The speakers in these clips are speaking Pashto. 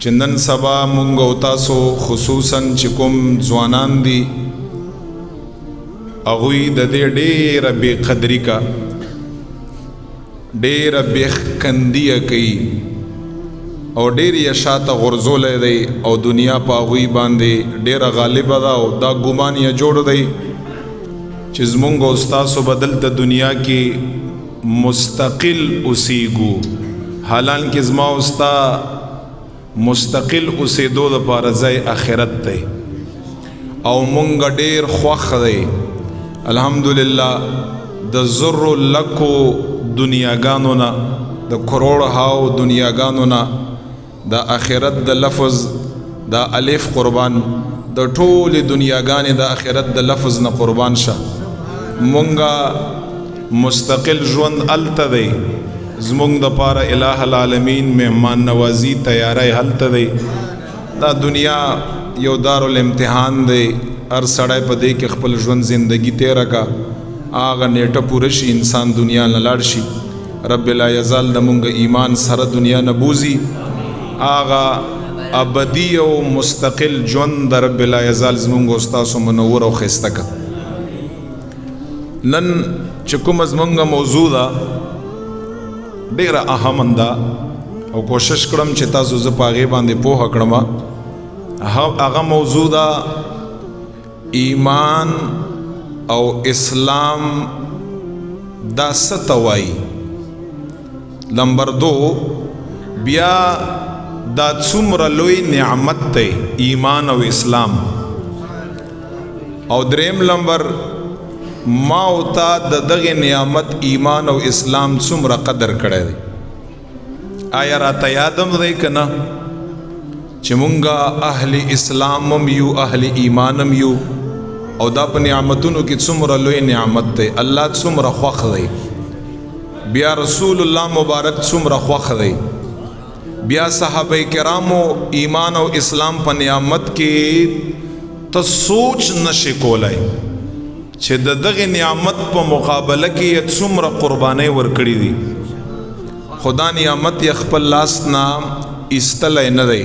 چندن سبا مونږ او تاسو خصوصا چې کوم ځوانان دي هغوی د دې ډېره بې قدري کا ډېره بېخکندیه کوي او ډېر یې شاته غورځولی دی او دنیا په هغوی باندې ډېره غالبه ده او دا ګمان یې جوړ دی چې زمونږ او ستاسو به دلته دنیا کې مستقل اوسیږو حالانکه زما او ستا مستقل اوسېدو دپاره ځای آخرت دی او مونږ ډېر خوښ دی الحمدلله د زرو لکو دنیاګانو نه د کروڑ هاو دنیاګانو نه د آخرت د لفظ د الف قربان د ټولې دنیاګانې د آخرت د لفظ نه قربان شه مونږه مستقل ژوند هلته دی زمونږ دپاره الہ العالمین مهمان نوازی تیاری هلته دی دا دنیا یو دارالامتحان دی هر سړی په دې کې خپل ژوند زندگی تیره کا هغه نیټه پوره شي انسان دنیا نه لاړ شي رب لا یزال د مونږ ایمان سره دنیا نه بوزي هغه ابدي او مستقل ژوند د رب لا یزال زمونږ او ستاسو منور او ښایسته کا نن چې کومه زمونږ موضوع ده ډېره اهم ده او کوشش کړم چې تاسو زه په هغې باندې پوهه کړم هغه موضوع ده ایمان او اسلام دا څه ته وایي نمبر 2 بیا دا څومره لوی نعمت دی ایمان او اسلام او دریم نمبر ما او تا د دغه نعمت ایمان او اسلام څومره قدر کړی دی آیا راته یادم دی که نه چې مونږه اهل اسلام هم یو اهل ایمان هم یو او دا په نعمتونو کې څومره لوی نعمت دی الله څومره خوښ دی بیا رسول الله مبارک څومره خوښ دی بیا صحابه کرامو ایمان او اسلام په نعمت کې ته سوچ نشي کولای چې دغه نعمت په مقابله کې څومره قربانۍ ورکړي دي خدا نعمت یې خپل لاس نه ایستلی نه دی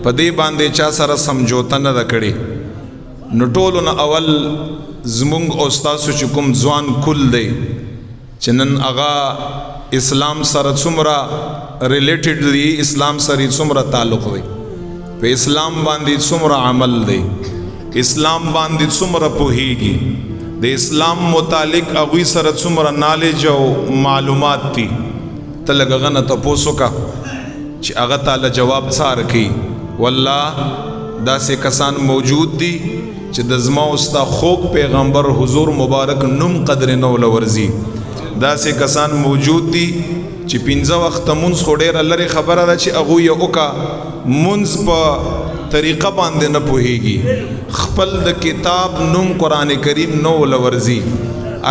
په دې باندې چا سره سمجوته نه ده کړې نو ټولو نه اول زمونږ او ستاسو چې کوم ځوان کل دی چې نن هغه اسلام سره څومره ریلیټډ دی اسلام سره څومره تعلق دی په اسلام باندې څومره عمل دی اسلام باندې څومره پوهیږي د اسلام متعلق هغوی سره څومره نالج او معلومات دي ته لږ هغه نه تپوس وکړه چې هغه تعالی جواب څه راکوي والله داسې کسان موجود دي چې د زما او ستا خوږ پیغمبر حضور مبارک نوم قدر نه ولورځي داسې کسان موجود دي چې 15 وخته مونځ خو ډېره لرې خبره ده چې هغوی یې وکړه مونځ په طریقه باندې نه پوهیږي خپل د کتاب نوم قرآن کریم نو ولورځي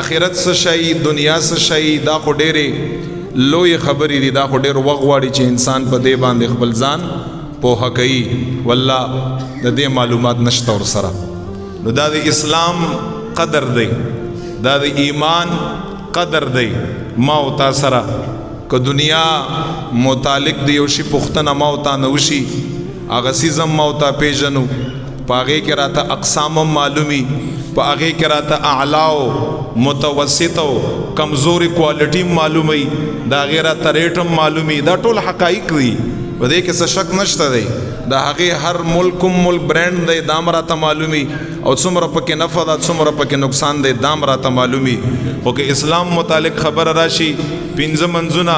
آخرت څه شی دنیا څه شی دا خو ډېرې لوی خبرې دي دا خو ډېر وخت غواړي چې انسان په دې باندې خپل ځان پوهه کوي والله د دې معلومات نشته ورسره نو دا د اسلام قدر دی دا د ایمان قدر دی ما او تا سره که دنیا متعلق د یو شي پوښتنه ما او تا نه وشي هغه څیز هم ما او تا پیژنو په هغې کې راته اقسام هم معلومي په هغې کې راته اعلا او متوسط او کمزوري کوالټي هم معلومي د هغې راته ریټ هم معلومي دا ټول حقایق دي په دې کې څه شک نشته دی د هغې هر ملک ملک برانډ دی دا هم راته معلومي او څومره پکې نفع ده څومره پکې نقصان دی دا هم راته معلومي خو که اسلام متعلق خبره راشي 15 منځونه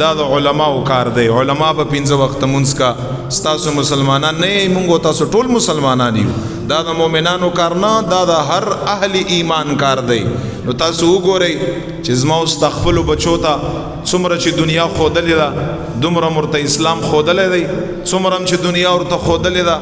دا د علماو کار دی علما به 15 وخته مونځ کا ستاسو مسلمانان نه مونږ تاسو ټول مسلمانان یو دا د مؤمنانو کار نه دا د هر اهل ایمان کار دی نو تاسو وګورئ چې زما او ستا خپلو بچو ته څومره چې دنیا ښودلې ده دومره مرته اسلام ښودلی دی څومره چې دنیا ورته ښودلې ده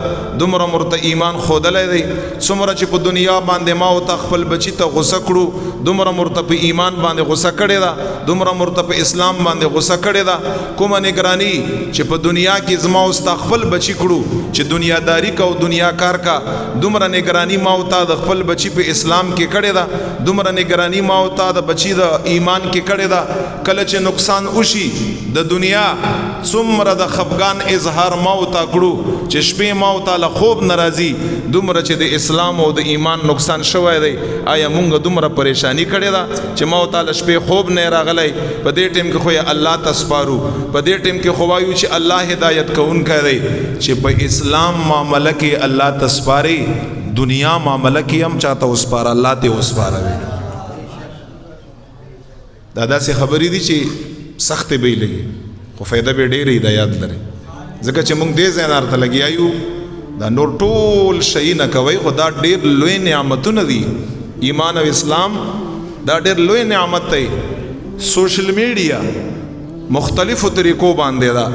دومره مرته ایمان ښودلی دی څومره چې په دنیا باندې ما ورته خپل بچي ته غوسه کړو دومره مرته په ایمان باندې غوسه کړې ده دومره مرته په اسلام باندې غوسه کړې ده کومه نگرانی چې په دنیا کې زما او ستا خپل بچي کړو چې دنیاداری کا او دنیا کار کا دومره نگرانی ما او تا د خپل بچی په اسلام کې کړې ده، دومره نگرانی ما او تا د بچی د ایمان کې کړې ده. کله چې نقصان وشي د دنیا څومره د خفګان اظهار ما او تا کړو چې شپې ما او تا له خوب ناراضي، دومره چې د اسلام او د ایمان نقصان شوی دی. آیا مونږ دومره پریشانی کړې ده چې ما او تا له شپې خوب نه راغلی؟ په دې ټیم کې خو یې الله ته سپارو، په دې ټیم کې خو وایو چې الله هدایت کوونکی دی. چې په اسلام معامله کې الله ته سپاري، دنیا معامله کې هم چاته وسپاره، الله ته وسپاره. دا داسې خبرې دي چې سختې به یې لګي خو فایده به ډېرې د یاد لري. ځکه چې موږ دې ځای نه ورته لګیا یو، دا نور ټول شی نه کوئ، خو دا ډېر لوی نعمتونه دي. ایمان او اسلام دا ډېر لوی نعمت دی. سوشل میډیا مختلفو طریقو باندې دا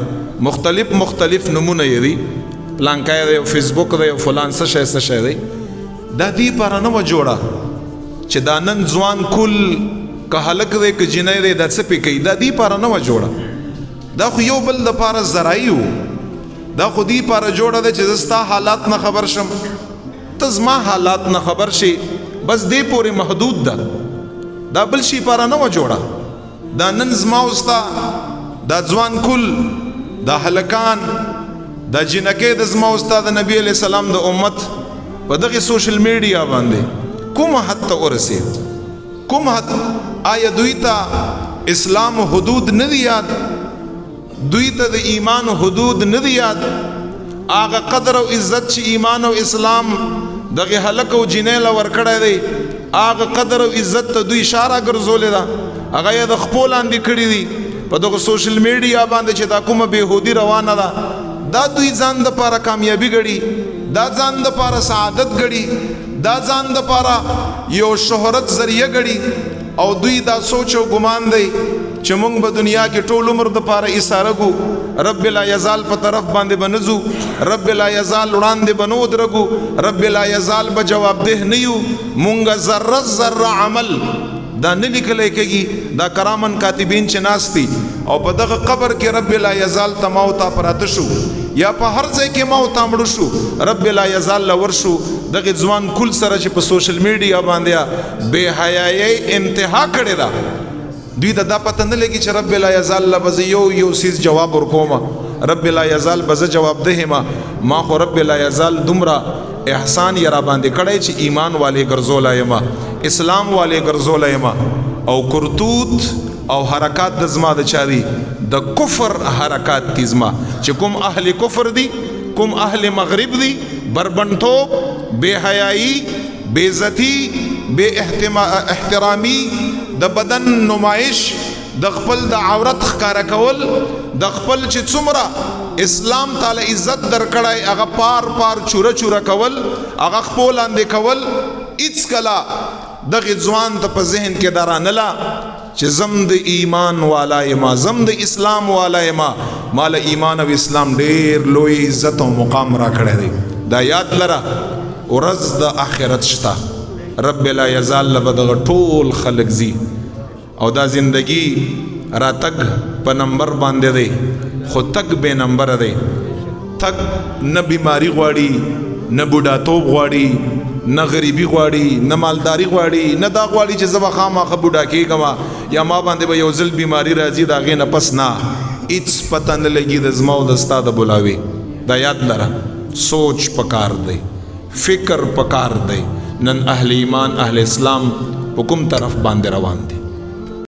مختلف نمونه یې دي، پلانکای دی، فیسبوک دی، فلان څه شی دی. دا دې پاره نه وه جوړه چې دا نن ځوان کل که هلک دی که جنۍ دی دا څه پې کوي، دا دې پاره نه وه جوړه. دا خو یو بل دپاره ذرایع وو، دا خو دې پاره جوړه ده چې زه ستا حالات نه خبر شم، ته زما حالات نه خبر شي، بس دې پورې محدود ده. دا بل شي پاره نه وه جوړه. دا نن زما او ستا دا ځوان کل، دا هلکان، دا جنکې د زما او ستا د نبي علیه السلام د امت په دغې سوشل میډیا باندې کوم حد ته ورسېد؟ کوم حد؟ آیا دوی ته اسلام حدود نه دی یاد؟ دوی ته د ایمان حدود نه دی یاد؟ هغه قدر او عزت چې ایمان او اسلام دغه هلک او جنۍ له ورکړی دی، هغه قدر او عزت ته دوی اشاره ګرځولې ده، هغه یې د خپو لاندې کړي دي په دغه سوشل میډیا باندې چې دا کومه بېهودي روانه ده. دا دوی ځان دپاره کامیابي ګڼي، دا ځان دپاره سعادت ګڼي، دا ځان دپاره یو شهرت ذریعه ګڼي. او دوی دا سوچ او ګمان دی چې مونږ به دنیا کې ټول عمر دپاره ایساره ګو، رب لا یزال په طرف باندې به نه ځو، رب لا یزال وړاندې به نه ودرګو، رب لا یزال به جوابده نه یو. مونږ ذره عمل دا نه لیکلی کېږي، دا کرامن کاتبین چې ناست دي او په دغه قبر کې رب لا یزال ته ما او تا پراته شو، یا په هر ځای کې ما او تا مړه شو، رب لا یزال له ورشو. دغه ځوان کل سره چې په سوشل میډیا باندې بې حیایۍ انتها کړې ده، دوی ته دا پته نه لګي چې رب لا یزال له به زه یو سیز جواب ورکوم، رب لا یزال به زه جوابده یم. ما خو رب لا یزال دومره احسان یې را باندې کړی چې ایمان والې ګرځولی یم، اسلام والې ګرځولی یم. او کرتوت او حرکات د زما د چا دي؟ د کفر حرکات دي زما. چې کوم اهل کفر دي، کوم اهل مغرب دي، بربنټوب، بے حیائی، بے عزتی، بے احترامی، د بدن نمائش، د خپل د عورت ښکاره کول، د خپل چې څومره اسلام تعالی عزت درکړی هغه پار چوره کول، هغه خپو لاندې کول. هیڅ کله دغه ځوان ته په ذهن کې دا رانله چې زم د ایمان والا یم، زم د اسلام والا یم، ما له ایمان او اسلام ډېر لوی عزت او مقام را کړی دی. دا یاد لره ورځ د آخرت شته، رب لا یزال له به دغه ټول خلک ځي او دا زندگی را تګ په نمبر باندې دی، خو تګ بې نمبره دی. تګ نه بیماری غواړي، نه بوډاتوب غواړي، نه غریبی غواړي، نه مالداری غواړي، نه دا غواړي چې زه به خامخا بوډا کېږم یا ما باندې به یو ځل بیماری راځي د هغې نه پس نه. هېڅ پته نه لګي د زما او د ستا د بلاوي. دا یاد لره سوچ پکار دی، فکر پکار دی. نن اهل ایمان اهل اسلام په کوم طرف باندې روان دي؟